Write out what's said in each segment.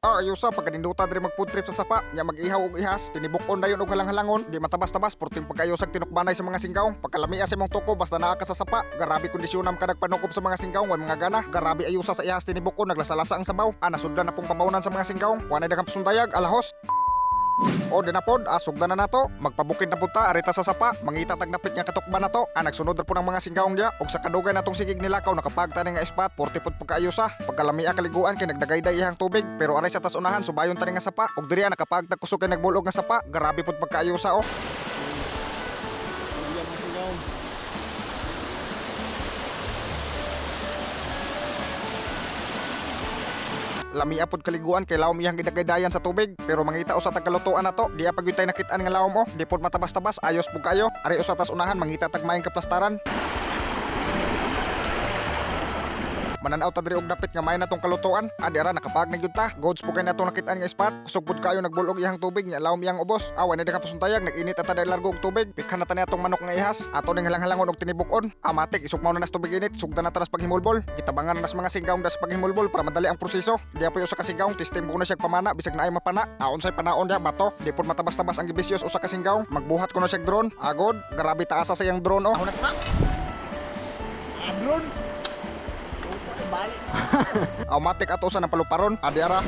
Ayusa pagkaninduta diri magpuntrip sa sapa nya mag-ihaw og ihas tinibuk-on dayon og halang-halangon di matabas-tabas porting pagkayusag tinukbanay sa mga singgaw pagkalamiya sa imong tuko basta naa ka sa sapa grabe kondisyonam ka nagpanukob sa mga singgaw way mga gana grabe ayusa sa ihas tinibuk-on naglasalasa ang sabaw nasudlan na pong pabawnan sa mga singgaw wanay daghang pasundayag alahos. O dinapod, asugdan na nato, magpabukid na punta, arita sa sapa, mangita tagnapit nga katukban na to, nagsunod na po ng mga singgaong diya, og sa kadugay natong sigig nilakaw, nakapagtani nga spot, 40 pud pagkaayusa, pagkalamia kaliguan, kay nagdagayday ihang tubig, pero aray sa tasunahan, subayon tani nga sapa, og diriya nakapagtag kusog kay nagbulog nga sapa, grabe pud pagkaayusa o. Lamia pod kaliguan kay lawom iyang gidagaydayan sa tubig pero mangita usa tag kalutuan nato di apag yun tayo nakit-an nga lawom o di pod matabas-tabas ayos pud kayo ari usa tas unahan mangita tag maayong kaplastaran. Mananaw ta diri og dapit nga may natong kalutuan adi ara nakapag na gyud ta gods po kay natong nakit-an nga spot kusog pud kayo nagbulog iyang tubig nya lawom iyang ubos awan na daghang pasuntayag naginit ata dai largo og tubig pikhan na ta atong manok nga ihas ato ning halang-halangon og tinibuk-on amatik isukmaw na nas tubig init sugdan na ta nas paghimulbol kitabangan nas mga singgaong das paghimulbol para madali ang proseso di apoy usa ka singgaong testing ko na siya pamana bisag naay mapana aon say panaon dia bato di pud matabas-tabas ang gibisyos usa ka singgaong magbuhat ko na siya drone agod grabe taasa sa iyang drone oh Drone. automatic ato sa napaluparon adi ara.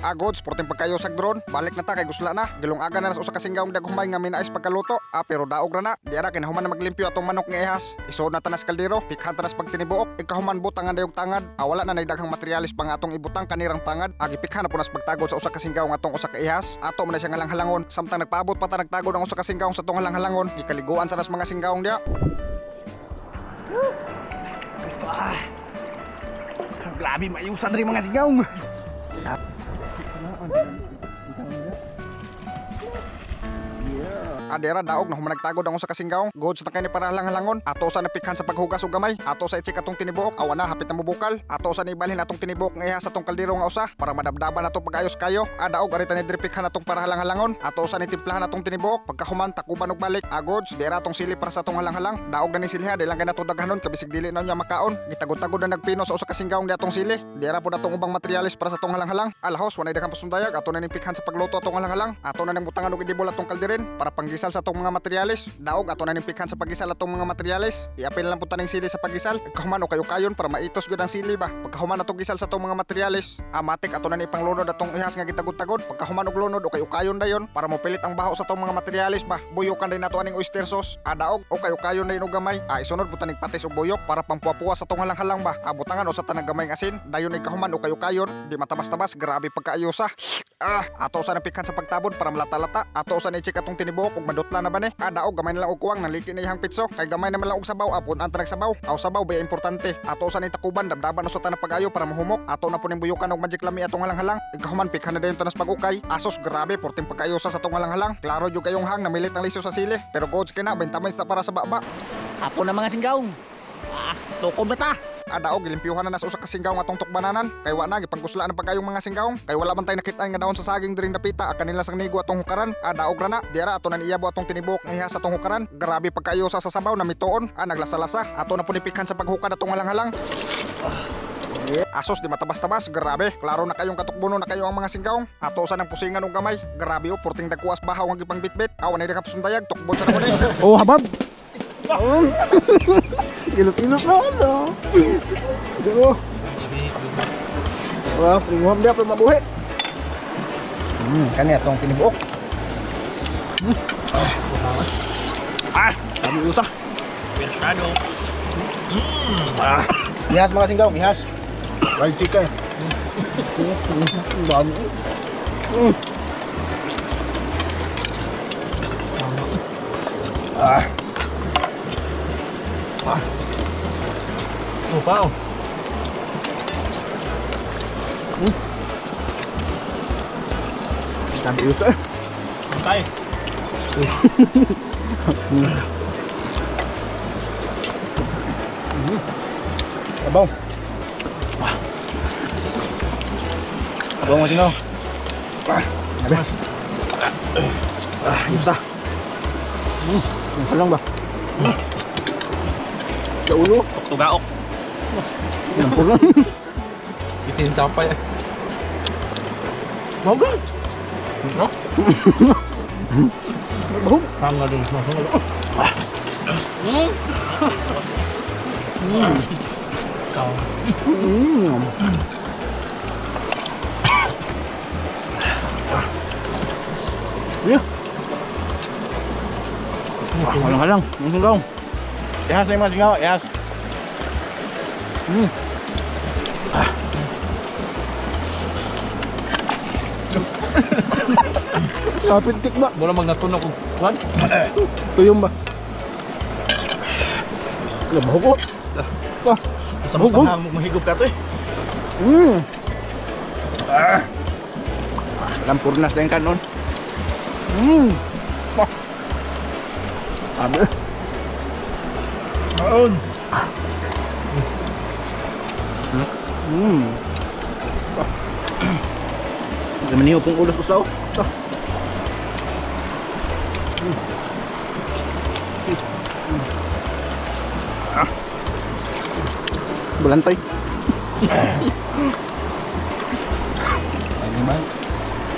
Agods, porting pagkayosag drone, balik na ta kay gusla na. Gilong-aga na sa usa ka singgaong daghumay nga minais pagkaluto. Pero daog ra na. Di ara kinahuman na maglimpyo atong manok nga ihas. Isod na tanas kaldero, pikhan tanas pagtinibuok. Ikahuman butangan dayog tangad. Wala na naidaghang materialis pang atong ibutang kanirang tangad. Agi pikhan na punas pagtagod sa usa ka singgaong atong usa ka ihas. Ato man na siya halang-halangon. Samtang nagpaabot pa ta nagtagod ang usa ka singgaong sa tong halang-halangon. Gikaliguan sa nas mga singgaong dia. Grabe mayusan rin mga singgaong. Adera daog na humanagtagod ang usa ka singgaong. Good sa kay ni para halang-halangon. Ato sa napikhan sa paghugas og gamay. Ato sa i-check atong tinibuok. Awan na hapit na mubukal. Ato sa nibalhin atong tinibuok nga ihas atong kaldero nga usa para madabdaban nato pagayos kayo. Daog arita ni dripikhan atong para halang-halangon. Ato sa nitimplahan atong tinibuok. Pagkahuman takuban og balik. Agods dera atong sili para sa atong halang-halang. Daog na ni siliha di lang kay nato daghanon kabisig dili na nya makaon. Gitagod-tagod na nagpino sa usa ka singgaong di atong sili. Dera pud atong ubang materialis para sa atong halang-halang. Alahos wanay daghang pasundayag ato na ning pikhan sa pagluto atong halang-halang. Ato na ning butangan og idibol atong kalderin para panggisal sa atong mga materialis. Daog ato na ning pikhan sa paggisal atong mga materialis. Iapil lang punta ning sili sa paggisal. Pagkahuman o kayo-kayon para maitos gyud ang sili ba. Pagkahuman atong gisal sa atong mga materialis. Amatik ato na ni panglunod atong ihas nga gitagod-tagod. Pagkahuman og lunod o kayo-kayon dayon para mopilit ang baho sa atong mga materialis ba. Buyokan din nato aning oyster sauce. Daog o kayo-kayon dayon og gamay. Isunod punta ning patis og buyok para pampuwa-puwa sa atong halang-halang ba. Butangan o sa tanang gamay ng asin. Dayon ay kahuman o kayo-kayon. Di matabas-tabas grabe pagkaayosa. Ato sa napikhan sa pagtabod para malata-lata. Ato sa ni-check atong tinibuok og madutla na ba ni. Daog gamay na lang og kuwang naliki na ihang pitso kay gamay naman lang og sabaw apon ang tanang sabaw aw sabaw ba importante ato sa ni takuban dabdaban usot na pag-ayo para mahumok ato na po ning buyukan og magic lami atong halang-halang ikahuman pikhan na dayon tanas pag-ukay asos grabe porting pag-ayo sa atong halang-halang klaro jud kayong hang namilit ang liso sa sili pero gods kay na 20 minutes na para sa baba Apo na mga singgaong. Tukob na ta. Daog gilimpyuhan na nas usa ka singgaong atong tukbananan kay wa na gipangkuslaan ang pagayong mga singgaong kay wala man tay nakit-an nga daon sa saging diring dapita kanila sang nigo atong hukaran daog ra na diara ato nan iyabo atong tinibok nga ihas atong hukaran grabe pagkaayo sa sabaw na mituon naglasalasa ato na punipikhan sa paghukad atong halang-halang. Asos di matabas-tabas grabe klaro na kayong katukbono na kayo ang mga singgaong ato sa nang pusingan og gamay grabe o porting dagkuas bahaw ang gipang bitbit awan ay nakapsundayag tukbon sa namon Oh, habab. Gilot-ilot na ano. Dito. Wah, pringhom dia pa mabuhi. Kani atong tinibuok. Kami usah. Pirado. Ihas mga singgaong, ihas. Rice chicken. Dami. Wow. Kami usah. Tay. Abang. Abang mo singaw. Yun ta. Ang lang ba? Sa ulo. Tugaok. Yan po lang. Itinta pa yan. Mau gan? No? Bahog. Hanga din. Yeah. Walang halang. Ang singgaw. Ihas na yung mga singgaw. Ihas. Kapintik ba? Mula magnatunog ko. Kuan? Tuyong ba? Labahog ko. Sa mga mahigop ka to eh. Lampurnas na yung kanon. Sabi. Maon. Naman niyo pong ulos ko sa Bulantay.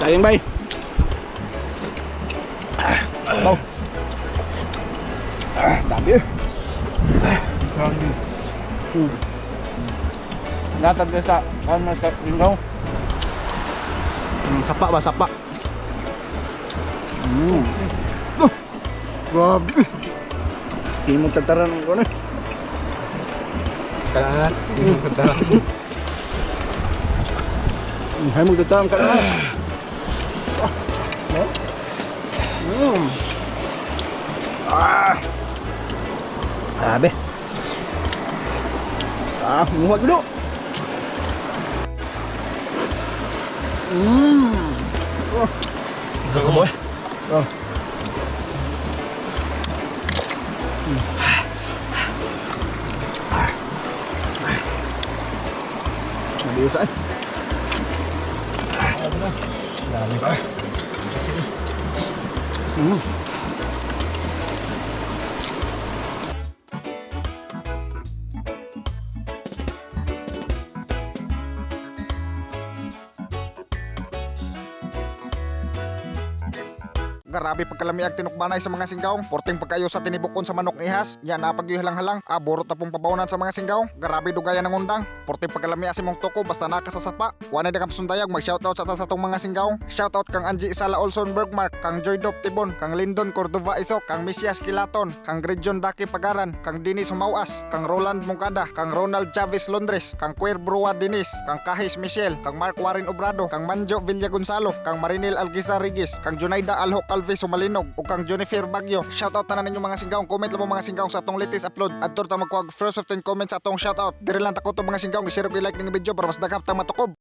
Sayang bay. Mau. Dami. Natap dia sa ano sa linggaw. Sapa ba sapa? Grabe. Di mo tataran ng ano. Kailangan. Hindi mo kadala. Hay mo tataran ka na. Grabe. Muha dulu. Gusto mo eh? Biasa. Dami pa. Grabe pagkalami ag tinukbanay sa mga singgaw. Porting pagkayo sa tinibukon sa manok ihas. Yan na pagyuhalang-halang. Borot na pong pabawnan sa mga singgaw. Grabe dugayan ng undang. Porting pagkalami asimong toko basta nakasasapa. Wala na kang sundayag mag-shoutout sa tong mga singgaw. Shoutout kang Angie Isala Olson Bergmark, kang Joy Dop Tibon, kang Lindon Cordova Isok, kang Misias Kilaton, kang Gredjon Daki Pagaran, kang Dinis Humawas, kang Roland Mungkada, kang Ronald Chavez Londres, kang Queer Brua Dinis, kang Kahis Michelle, kang Mark Warren Obrado, kang Manjo Villa Gonzalo, kang Marinel Algisa Rigis, kang Junaida Alho Calvi Sumalinog, ug kang Jennifer Bagyo. Shoutout na ninyo mga singgaw. Comment lang mo mga singgaw sa atong latest upload. Adtor ta magkuhag first 15 comments sa atong shoutout. Dire lang ta ko to mga singgaw, i-share og i-like ning video para mas daghan ta matukob.